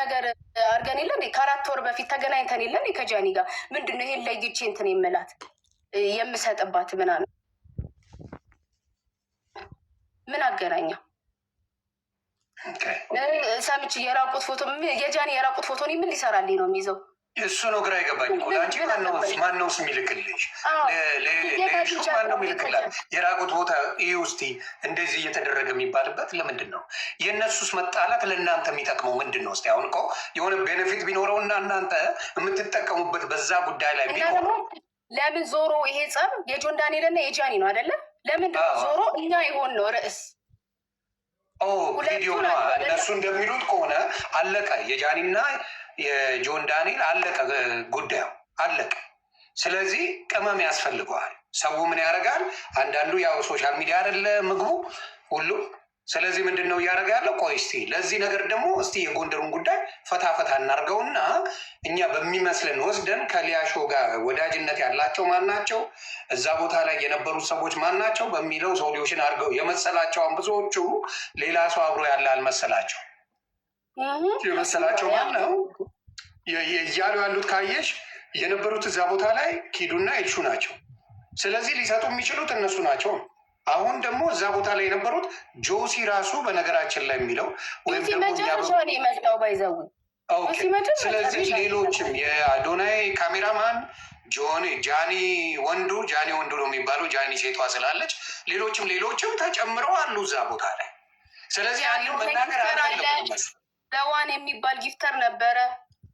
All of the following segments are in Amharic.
ነገር አድርገን የለን ከ4 ወር በፊት ተገናኝተን የለን ከጃኒ ጋር ምንድነው ይሄን ለይቼ እንትን የምላት የምሰጥባት ምናምን ምን አገናኘው? ሰምቼ የራቁት ፎቶ የጃኒ የራቁት ፎቶ ምን ሊሰራልኝ ነው የሚይዘው? እሱ ነው ግራ አይገባኝ። አንቺ ማነው የሚልክልሽ? ማነው የሚልክላት? የራቁት ቦታ ይህ ውስጥ እንደዚህ እየተደረገ የሚባልበት ለምንድን ነው? የእነሱስ መጣላት ለእናንተ የሚጠቅመው ምንድን ነው? እስኪ አሁን እኮ የሆነ ቤኔፊት ቢኖረው እና እናንተ የምትጠቀሙበት በዛ ጉዳይ ላይ ቢኖር ለምን ዞሮ ይሄ ጸብ የጆን ዳንኤል እና የጃኒ ነው አይደለም? ለምንድን ነው ዞሮ እኛ የሆን ነው ርዕስ ቪዲዮ ነው። እነሱ እንደሚሉት ከሆነ አለቀ፣ የጃኒና የጆን ዳንኤል አለቀ፣ ጉዳዩ አለቀ። ስለዚህ ቅመም ያስፈልገዋል። ሰው ምን ያደርጋል? አንዳንዱ ያው ሶሻል ሚዲያ አይደለ ምግቡ ሁሉ። ስለዚህ ምንድን ነው እያደረገ ያለው? ቆይ እስቲ ለዚህ ነገር ደግሞ እስቲ የጎንደሩን ጉዳይ ፈታ ፈታ እናድርገውና እኛ በሚመስለን ወስደን ከሊያሾ ጋር ወዳጅነት ያላቸው ማን ናቸው፣ እዛ ቦታ ላይ የነበሩት ሰዎች ማን ናቸው በሚለው ሶሉሽን አድርገው የመሰላቸውን ብዙዎቹ ሌላ ሰው አብሮ ያለ አልመሰላቸው። የመሰላቸው ማን ነው እያሉ ያሉት ካየሽ የነበሩት እዛ ቦታ ላይ ኪዱና ኤልሹ ናቸው። ስለዚህ ሊሰጡ የሚችሉት እነሱ ናቸው። አሁን ደግሞ እዛ ቦታ ላይ የነበሩት ጆሲ ራሱ በነገራችን ላይ የሚለው ወይም ስለዚህ ሌሎችም የአዶናይ ካሜራማን ጃኒ ወንዱ ነው የሚባለው፣ ጃኒ ሴቷ ስላለች ሌሎችም ተጨምረው አሉ እዛ ቦታ ላይ። ስለዚህ ያለው መናገር ደዋን የሚባል ጊፍተር ነበረ።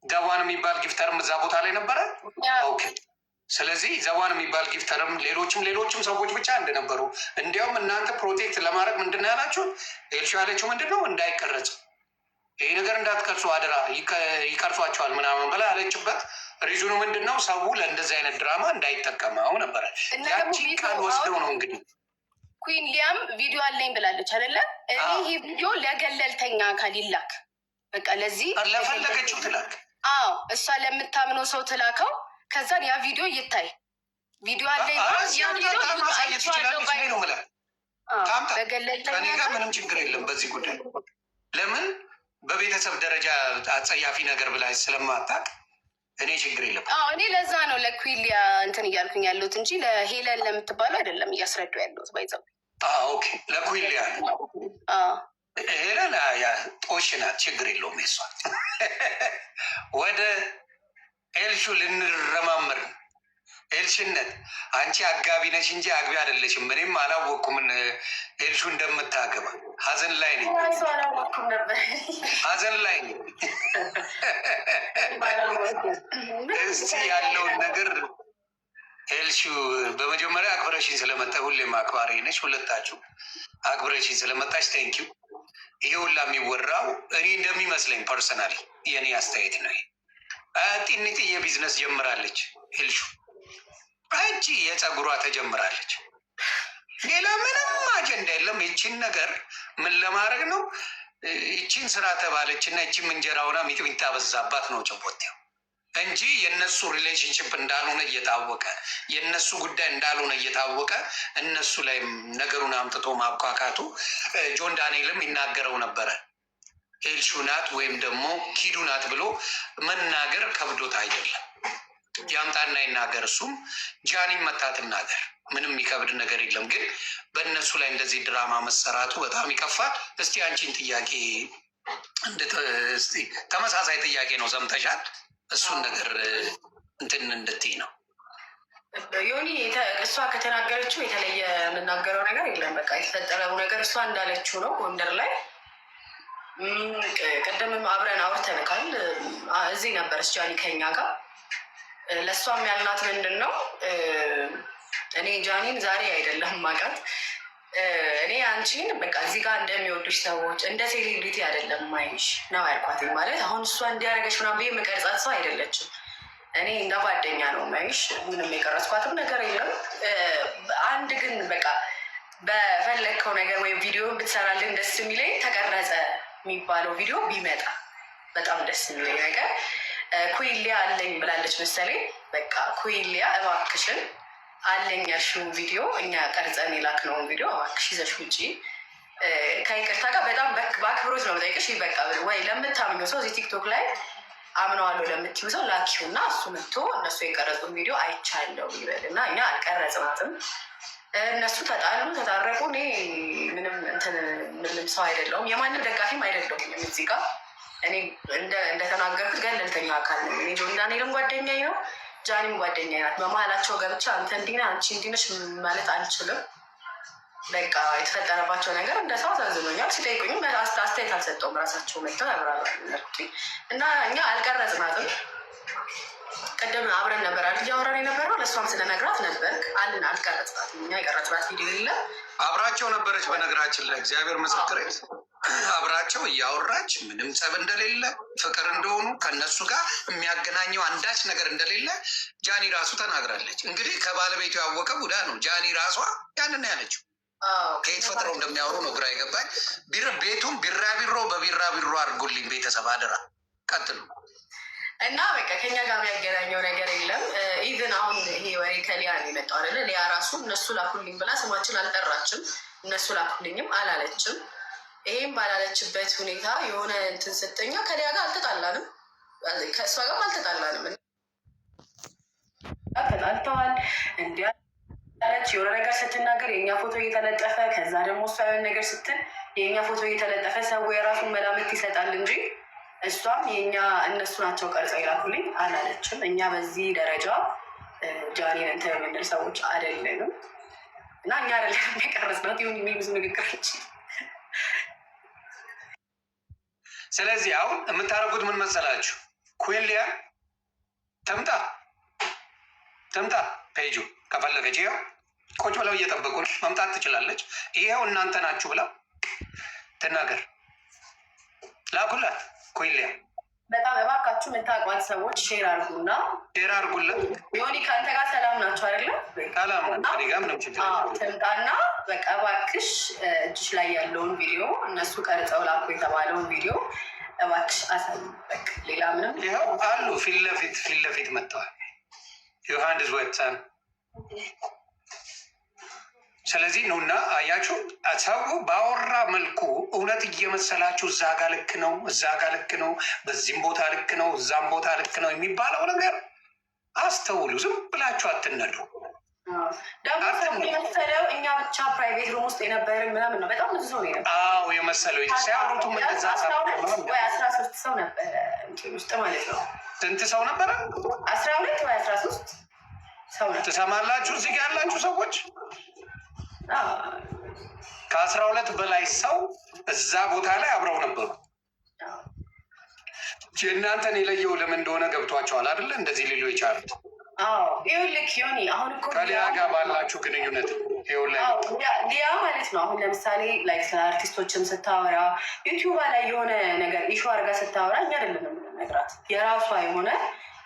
ደዋን የሚባል ጊፍተርም እዛ ቦታ ላይ ነበረ። ኦኬ። ስለዚህ ዘዋን የሚባል ጊፍተርም ሌሎችም ሰዎች ብቻ እንደነበሩ፣ እንዲያውም እናንተ ፕሮቴክት ለማድረግ ምንድን ነው ያላችሁት? ኤልሹ ያለችው ምንድን ነው? እንዳይቀረጽ ይሄ ነገር እንዳትቀርጹ አደራ፣ ይቀርጿቸዋል ምናምን ብላ ያለችበት ሪዙኑ ምንድን ነው? ሰው ለእንደዚህ አይነት ድራማ እንዳይጠቀመው ነበረ። ያቺ ቃል ወስደው ነው እንግዲህ ኩዊን ሊያም ቪዲዮ አለኝ ብላለች አይደለ? ይሄ ቪዲዮ ለገለልተኛ አካል ይላክ፣ በቃ ለዚህ ለፈለገችው ትላክ። አዎ እሷ ለምታምነው ሰው ትላከው። ከዛን ያ ቪዲዮ ይታይ። ቪዲዮ አለኝ ከኔ ጋር ምንም ችግር የለም በዚህ ጉዳይ። ለምን በቤተሰብ ደረጃ አጸያፊ ነገር ብላ ስለማታቅ እኔ ችግር የለም። እኔ ለዛ ነው ለኩዊሊያ እንትን እያልኩኝ ያለሁት እንጂ ለሄለን ለምትባለው አይደለም እያስረዱ ያለሁት። ባይዘው ኦኬ፣ ለኩዊሊያ ሄለን ጦሽ ናት፣ ችግር የለውም። የሷ ወደ ኤልሹ ልንረማምር። ኤልሽነት አንቺ አጋቢ ነሽ እንጂ አግቢ አይደለሽም። እኔም አላወቅኩም ኤልሹ እንደምታገባ። ሀዘን ላይ ነኝ፣ ሀዘን ላይ ነኝ። እስቲ ያለውን ነገር ኤልሹ በመጀመሪያ አክብረሽኝ ስለመጣ፣ ሁሌም አክባሪ ነሽ፣ ሁለታችሁ አክብረሽኝ ስለመጣች ቴንኪው። ይሄ ሁላ የሚወራው እኔ እንደሚመስለኝ ፐርሰናሊ የእኔ አስተያየት ነው። ጢኒጥ የቢዝነስ ጀምራለች ኤልሹ። አንቺ የፀጉሯ ተጀምራለች። ሌላ ምንም አጀንዳ የለም። ይቺን ነገር ምን ለማድረግ ነው? ይቺን ስራ ተባለች እና ይቺም እንጀራ ሆና ሚጥሚጣ በዛባት ነው ጭቦቴው እንጂ የእነሱ ሪሌሽንሽፕ እንዳልሆነ እየታወቀ የእነሱ ጉዳይ እንዳልሆነ እየታወቀ እነሱ ላይ ነገሩን አምጥቶ ማብኳካቱ ጆን ዳንኤልም ይናገረው ነበረ። ኤልሹ ናት ወይም ደግሞ ኪዱ ናት ብሎ መናገር ከብዶት አይደለም። ያምጣና ይናገር። እሱም ጃኒም መታ ትናገር። ምንም የሚከብድ ነገር የለም። ግን በእነሱ ላይ እንደዚህ ድራማ መሰራቱ በጣም ይከፋል። እስቲ አንቺን ጥያቄ ተመሳሳይ ጥያቄ ነው፣ ሰምተሻል? እሱን ነገር እንትን እንድትይ ነው ዮኒ። እሷ ከተናገረችው የተለየ የምናገረው ነገር የለም። በቃ የተፈጠረው ነገር እሷ እንዳለችው ነው። ጎንደር ላይ ቅድምም አብረን አውርተንካል። እዚህ ነበረች ጃኒ ከኛ ጋር። ለእሷም ያልናት ምንድን ነው፣ እኔ ጃኒን ዛሬ አይደለም ማውቃት፣ እኔ አንቺን በቃ እዚህ ጋር እንደሚወዱሽ ሰዎች እንደ ሴሌብሪቲ አይደለም ማይሽ ነው ያልኳት። ማለት አሁን እሷ እንዲያደርገች ምናምን ብዬ የምቀርጻት ሰው አይደለችም። እኔ እንደ ጓደኛ ነው ማይሽ። ምንም የቀረጽኳትም ነገር የለም። አንድ ግን በቃ በፈለግከው ነገር ወይም ቪዲዮ ብትሰራልን ደስ የሚለኝ ተቀረጸ የሚባለው ቪዲዮ ቢመጣ በጣም ደስ የሚለኝ ነገር። ኩዊሊያ አለኝ ብላለች መሰለኝ። በቃ ኩዊሊያ እባክሽን አለኝ ያልሽውን ቪዲዮ እኛ ቀርጸን የላክነውን ቪዲዮ እባክሽ ይዘሽ ውጪ። ከይቅርታ ጋር በጣም በአክብሮት ነው ጠይቅሽ በቃ ወይ ለምታምኘው ሰው እዚህ ቲክቶክ ላይ አምነዋለሁ ለምትይው ሰው ላኪው እና እሱ መጥቶ እነሱ የቀረጹን ቪዲዮ አይቻለው ይበል እና እኛ አልቀረጽናትም። እነሱ ተጣሉ ተታረቁ። እኔ ምንም ሰው አይደለሁም፣ የማንም ደጋፊም አይደለሁም። እዚህ ጋር እኔ እንደተናገርኩት ገለልተኛ አካል ነው። እኔ ጆን ዳንኤልም ጓደኛዬ ነው፣ ጃኒም ጓደኛዬ ናት። በመሀላቸው ገብቻ አንተ እንዲህ ነህ አንቺ እንዲህ ነሽ ማለት አልችልም። በቃ የተፈጠረባቸው ነገር እንደ ሰው አሳዝኖኛል። ሲጠይቁኝም አስተያየት አልሰጠውም። ራሳቸው መጥተው ያብራራሉ እና እኛ አልቀረጽናትም። ቅድም አብረን ነበር እያወራን የነበረው ለእሷም ስለነግራት ነበር አልን። አልቀረጽናትም። እኛ የቀረጽናት ቪዲዮ የለም። አብራቸው ነበረች። በነገራችን ላይ እግዚአብሔር ምስክሬ አብራቸው እያወራች ምንም ጸብ እንደሌለ ፍቅር እንደሆኑ ከነሱ ጋር የሚያገናኘው አንዳች ነገር እንደሌለ ጃኒ ራሱ ተናግራለች። እንግዲህ ከባለቤቱ ያወቀ ቡዳ ነው። ጃኒ ራሷ ያንን ያለችው ከየት ፈጥረው እንደሚያወሩ ነው ግራ የገባኝ። ቤቱም ቢራቢሮ በቢራቢሮ አድርጎልኝ ቤተሰብ አደራ። ቀጥሉ እና በቃ ከኛ ጋር የሚያገናኘው ነገር የለም። ኢቭን አሁን ይሄ ወሬ ከሊያ ነው የመጣው አይደለ? ሊያ ራሱ እነሱ ላኩልኝ ብላ ስማችን አልጠራችም፣ እነሱ ላኩልኝም አላለችም። ይሄም ባላለችበት ሁኔታ የሆነ እንትን ስተኛ ከሊያ ጋር አልተጣላንም፣ ከእሷ ጋርም አልተጣላንም። ተጣልተዋል እንዲያ ያለች የሆነ ነገር ስትናገር የእኛ ፎቶ እየተለጠፈ ከዛ ደግሞ እሷ የሆነ ነገር ስትል የእኛ ፎቶ እየተለጠፈ ሰው የራሱን መላምት ይሰጣል እንጂ እሷም የእኛ እነሱ ናቸው ቀርጸው ይላኩልኝ አላለችም። እኛ በዚህ ደረጃ ጃኒን እንትን የምንል ሰዎች አይደለንም እና እኛ አይደለም የቀረጽናት። ይሁን የሚ ብዙ ንግግሮች። ስለዚህ አሁን የምታደርጉት ምን መሰላችሁ? ኩዌሊያ ተምጣ ፔጁ ከፈለገች ይኸው ቁጭ ብለው እየጠበቁ ነው። መምጣት ትችላለች። ይኸው እናንተ ናችሁ ብላ ትናገር። ላኩላት ኩዌሊያ። በጣም እባካችሁ የምታውቋት ሰዎች ሼር አድርጉላት። ዮኒ ከአንተ ጋር ሰላም ናቸው አይደለ? ሰላም ጋር ምንም ችግር ትምጣና በቃ እባክሽ እጅሽ ላይ ያለውን ቪዲዮ እነሱ ቀርጸው ላኩ የተባለውን ቪዲዮ እባክሽ አሳይ። በቃ ሌላ ምንም ይኸው አሉ ፊት ለፊት መጥተዋል። ዮሐንስ ወጥተን ስለዚህ ነውና አያችሁ፣ ሰው ባወራ መልኩ እውነት እየመሰላችሁ እዛ ጋ ልክ ነው፣ እዛ ጋ ልክ ነው፣ በዚህም ቦታ ልክ ነው፣ እዛም ቦታ ልክ ነው የሚባለው ነገር አስተውሉ። ዝም ብላችሁ አትነዱ። ደግሞ የመሰለው እኛ ብቻ ፕራይቬት ሩም ውስጥ የነበርን ምናምን ነው። በጣም ብዙ ሰው ነው የነበረው። አዎ የመሰለው ሲያወሩት ምንዛ 13 ሰው ነበረ ውስጥ ማለት ነው። ስንት ሰው ነበረ? 12 ወይ 13 ሰው ነው። ትሰማላችሁ? እዚህ ጋ ያላችሁ ሰዎች ከ12 በላይ ሰው እዛ ቦታ ላይ አብረው ነበሩ። የእናንተን የለየው ለምን እንደሆነ ገብቷቸዋል አይደለ? እንደዚህ ሊሉ የቻሉት ይኸውልህ ዮኒ፣ አሁን እኮ ከሊያ ጋር ባላችሁ ግንኙነት ሊያ ማለት ነው። አሁን ለምሳሌ ላይ ስለ አርቲስቶችም ስታወራ ዩቲዩብ ላይ የሆነ ነገር ኢሹ አድርጋ ስታወራ እኛ አይደለም የምንነግራት፣ የራሷ የሆነ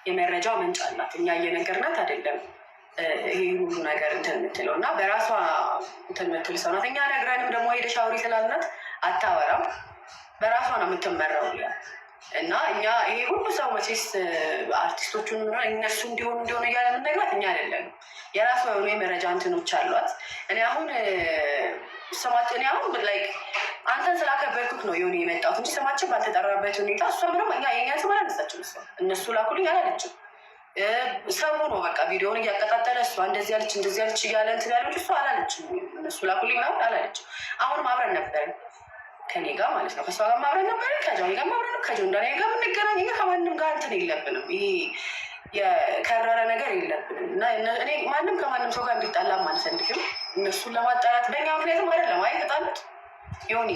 የመረጃ ምንጭ አላት። እኛ እየነገርናት አይደለም ይሄ ሁሉ ነገር እንትን የምትለው እና በራሷ እንትን የምትል ሰው ናት። እኛ ነግረንም ደግሞ ሄደሽ አውሪ ስላልናት አታወራም፣ በራሷ ነው የምትመራው እና እኛ ይሄ ሁሉ ሰው መቼስ አርቲስቶቹን እነሱ እንዲሆኑ እያለ የምንነግራት እኛ አይደለም። የራሷ የሆኑ የመረጃ እንትኖች አሏት። እኔ አሁን ላይክ አንተን ስላከበርኩት ነው የሆነ የመጣሁት እንጂ ስማችን ባልተጠራበት ሁኔታ እሷ ምንም እኛ የኛን ስም አላነሳችም። እነሱ ላኩልኝ አላለችም። ሰው ነው በቃ ቪዲዮውን እያቀጣጠለ እሷ እንደዚህ ያለች እያለ እንትን ያለች እሷ አላለችም። እነሱ ላኩልኝ ምናምን አላለችም። አሁንም አብረን ነበርን ከኔ ጋር ማለት ነው። ከእሷ ጋር አብረን ነበርን፣ ከጆኒ ጋር አብረን ነው። ከጆን ዳንኤል ጋር የምንገናኝ ከማንም ጋር እንትን የለብንም። ይሄ የከረረ ነገር የለብንም እና እኔ ማንም ከማንም ሰው ጋር እንዲጣላም አልፈልግም። እነሱን ለማጣላት በእኛ ምክንያትም አይደለም። አይ የተጣሉት ዮኒ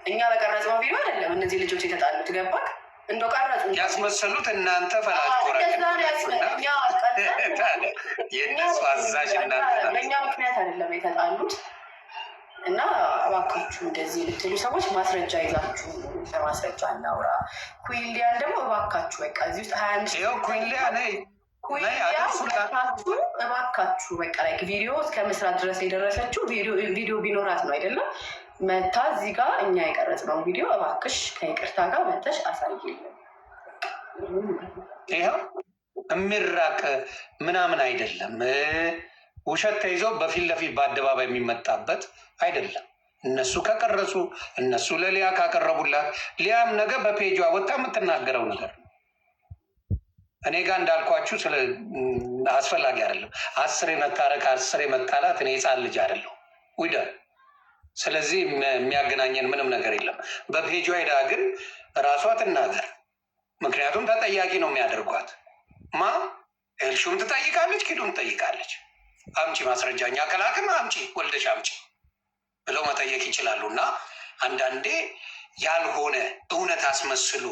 እኛ በቀረጽነው ቪዲዮ አይደለም እነዚህ ልጆች የተጣሉት። ገባክ? እንደው ቀረጹ ያስመሰሉት እናንተ ፈላጭ የእነሱ አዛዥ እናንተ በእኛ ምክንያት አይደለም የተጣሉት። እና እባካችሁ እንደዚህ የምትሉ ሰዎች ማስረጃ ይዛችሁ በማስረጃ እናውራ። ኩዊሊያን ደግሞ እባካችሁ በቃ እዚህ ውስጥ 25 ኩዊሊያ እባካችሁ በቃ ላይ ቪዲዮ እስከ መስራት ድረስ የደረሰችው ቪዲዮ ቢኖራት ነው አይደለም መታ እዚህ ጋር እኛ የቀረጽነው ቪዲዮ እባክሽ ከይቅርታ ጋር መተሽ አሳይልን። ይኸው የሚራቅ ምናምን አይደለም። ውሸት ተይዞ በፊት ለፊት በአደባባይ የሚመጣበት አይደለም። እነሱ ከቀረጹ እነሱ ለሊያ ካቀረቡላት ሊያም ነገ በፔጇ ወጣ የምትናገረው ነገር እኔ ጋር እንዳልኳችሁ ስለ አስፈላጊ አይደለም። 10 መታረቅ 10 መጣላት እኔ ህፃን ልጅ አይደለሁ ውደ ስለዚህ የሚያገናኘን ምንም ነገር የለም። በፔጇ ሄዳ ግን ራሷ ትናገር። ምክንያቱም ተጠያቂ ነው የሚያደርጓት። ማ ኤልሹም ትጠይቃለች፣ ኪዱም ትጠይቃለች። አምጪ ማስረጃኛ ከላክም አምጪ ወልደሽ አምጪ ብለው መጠየቅ ይችላሉ። እና አንዳንዴ ያልሆነ እውነት አስመስሉ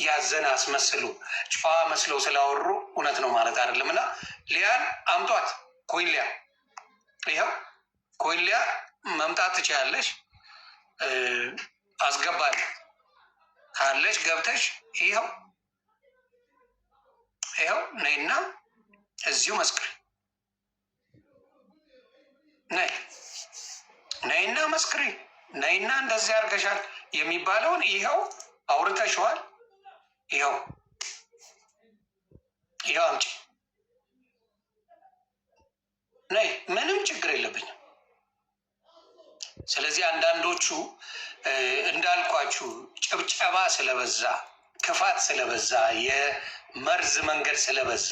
ያዘነ አስመስሉ ጨዋ መስለው ስላወሩ እውነት ነው ማለት አይደለም። እና ሊያን አምጧት። ኮይን ሊያ ይኸው ኮይን ሊያ መምጣት ትችላለች። አስገባል ካለች ገብተሽ ይኸው ነይና እዚሁ መስክሪ። ነይና መስክሪ። ነይና እንደዚህ አድርገሻል የሚባለውን ይኸው አውርተሽዋል። ይኸው አምጪ። ነይ፣ ምንም ችግር የለብኝም። ስለዚህ አንዳንዶቹ እንዳልኳችሁ ጭብጨባ ስለበዛ፣ ክፋት ስለበዛ፣ የመርዝ መንገድ ስለበዛ